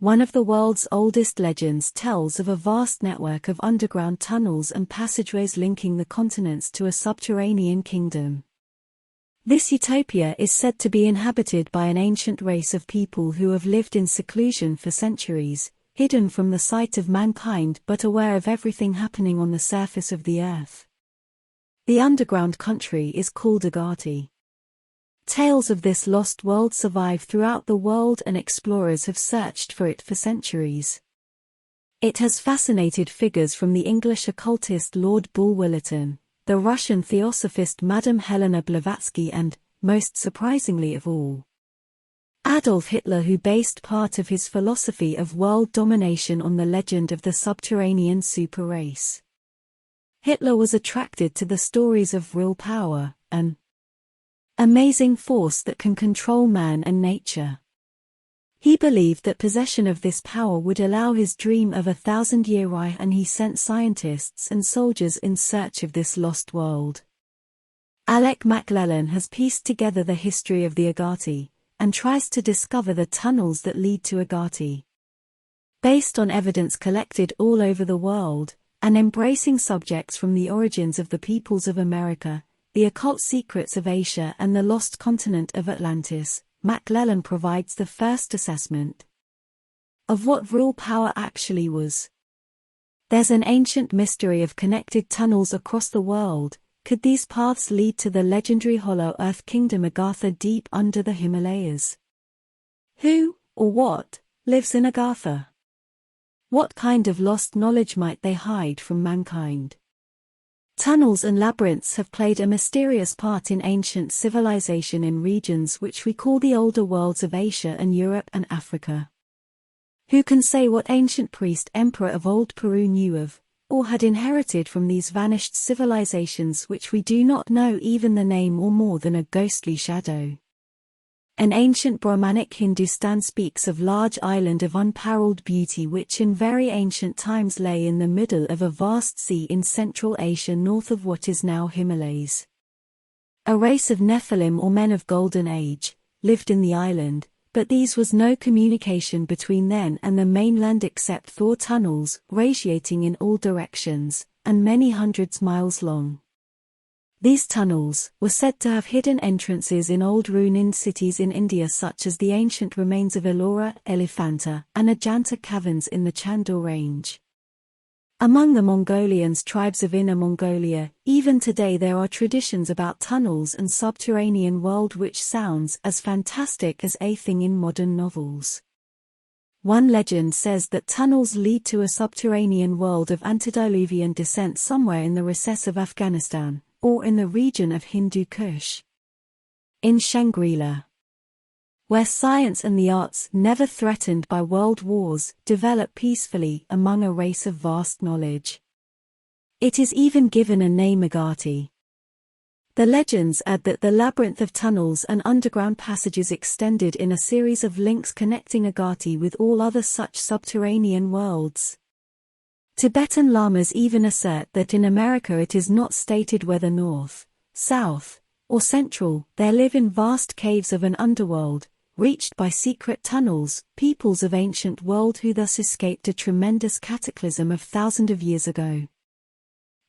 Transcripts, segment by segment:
One of the world's oldest legends tells of a vast network of underground tunnels and passageways linking the continents to a subterranean kingdom. This utopia is said to be inhabited by an ancient race of people who have lived in seclusion for centuries, hidden from the sight of mankind but aware of everything happening on the surface of the earth. The underground country is called Agarthi. Tales of this lost world survive throughout the world and explorers have searched for it for centuries. It has fascinated figures from the English occultist Lord Bulwer-Lytton, the Russian theosophist Madame Helena Blavatsky and, most surprisingly of all, Adolf Hitler, who based part of his philosophy of world domination on the legend of the subterranean super race. Hitler was attracted to the stories of real power, an amazing force that can control man and nature. He believed that possession of this power would allow his dream of a 1,000-year Reich, and he sent scientists and soldiers in search of this lost world. Alec McLellan has pieced together the history of the Agarthi, and tries to discover the tunnels that lead to Agarthi. Based on evidence collected all over the world, and embracing subjects from the origins of the peoples of America, the occult secrets of Asia and the lost continent of Atlantis, McLellan provides the first assessment of what real power actually was. There's an ancient mystery of connected tunnels across the world. Could these paths lead to the legendary Hollow Earth Kingdom Agartha deep under the Himalayas? Who, or what, lives in Agartha? What kind of lost knowledge might they hide from mankind? Tunnels and labyrinths have played a mysterious part in ancient civilization in regions which we call the older worlds of Asia and Europe and Africa. Who can say what ancient priest-emperor of old Peru knew of, or had inherited from these vanished civilizations which we do not know even the name or more than a ghostly shadow? An ancient Brahmanic Hindustan speaks of large island of unparalleled beauty which in very ancient times lay in the middle of a vast sea in Central Asia north of what is now Himalayas. A race of Nephilim or men of golden age lived in the island, but these was no communication between them and the mainland except through tunnels radiating in all directions, and many hundreds miles long. These tunnels were said to have hidden entrances in old ruined cities in India such as the ancient remains of Ellora, Elephanta, and Ajanta caverns in the Chandor range. Among the Mongolians tribes of Inner Mongolia, even today there are traditions about tunnels and subterranean world which sounds as fantastic as anything in modern novels. One legend says that tunnels lead to a subterranean world of antediluvian descent somewhere in the recess of Afghanistan, or in the region of Hindu Kush. In Shangri-La, where science and the arts, never threatened by world wars, develop peacefully among a race of vast knowledge. It is even given a name, Agarthi. The legends add that the labyrinth of tunnels and underground passages extended in a series of links connecting Agarthi with all other such subterranean worlds. Tibetan lamas even assert that in America it is not stated whether north, south, or central. There live in vast caves of an underworld, reached by secret tunnels, peoples of ancient world who thus escaped a tremendous cataclysm of thousands of years ago.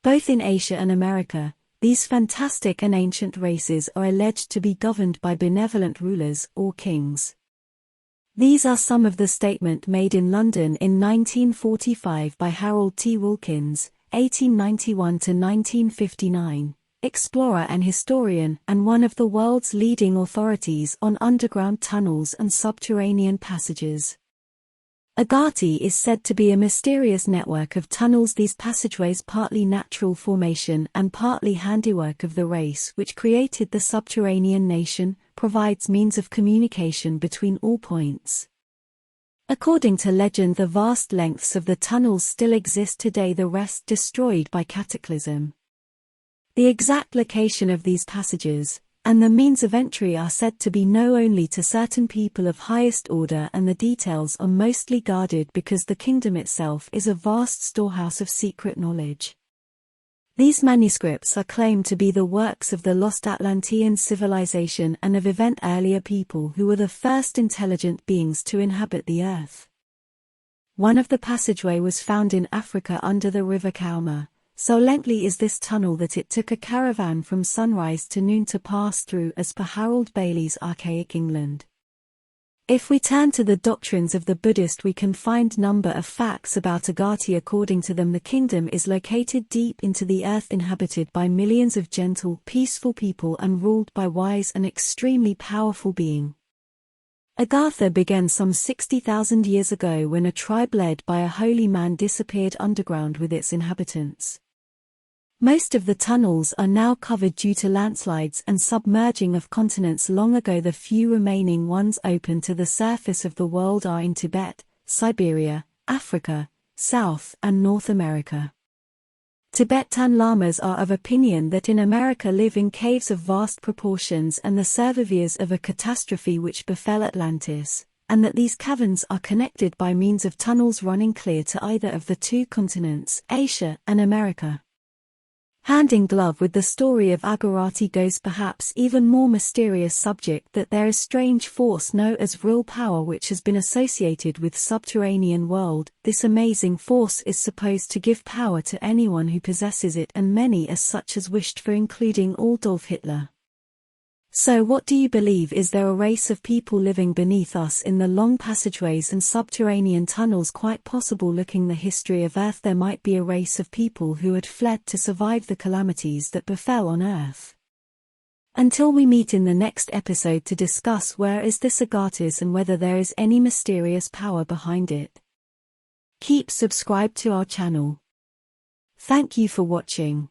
Both in Asia and America, these fantastic and ancient races are alleged to be governed by benevolent rulers or kings. These are some of the statements made in London in 1945 by Harold T. Wilkins, 1891–1959, explorer and historian and one of the world's leading authorities on underground tunnels and subterranean passages. Agarthi is said to be a mysterious network of tunnels, these passageways partly natural formation and partly handiwork of the race which created the subterranean nation, provides means of communication between all points. According to legend, the vast lengths of the tunnels still exist today, the rest destroyed by cataclysm. The exact location of these passages, and the means of entry are said to be known only to certain people of highest order, and the details are mostly guarded because the kingdom itself is a vast storehouse of secret knowledge. These manuscripts are claimed to be the works of the lost Atlantean civilization and of event earlier people who were the first intelligent beings to inhabit the earth. One of the passageway was found in Africa under the river Kauma. So lengthy is this tunnel that it took a caravan from sunrise to noon to pass through, as per Harold Bailey's Archaic England. If we turn to the doctrines of the Buddhist, we can find number of facts about Agarthi. According to them, the kingdom is located deep into the earth, inhabited by millions of gentle, peaceful people and ruled by wise and extremely powerful being. Agartha began some 60,000 years ago when a tribe led by a holy man disappeared underground with its inhabitants. Most of the tunnels are now covered due to landslides and submerging of continents long ago. The few remaining ones open to the surface of the world are in Tibet, Siberia, Africa, South and North America. Tibetan lamas are of opinion that in America live in caves of vast proportions and the survivors of a catastrophe which befell Atlantis, and that these caverns are connected by means of tunnels running clear to either of the two continents, Asia and America. Hand in glove with the story of Agarthi goes perhaps even more mysterious subject that there is strange force known as real power which has been associated with subterranean world. This amazing force is supposed to give power to anyone who possesses it, and many as such as wished for, including Adolf Hitler. So what do you believe? Is there a race of people living beneath us in the long passageways and subterranean tunnels? Quite possible. Looking the history of Earth, there might be a race of people who had fled to survive the calamities that befell on Earth. Until we meet in the next episode to discuss where is this Agarthi and whether there is any mysterious power behind it. Keep subscribed to our channel. Thank you for watching.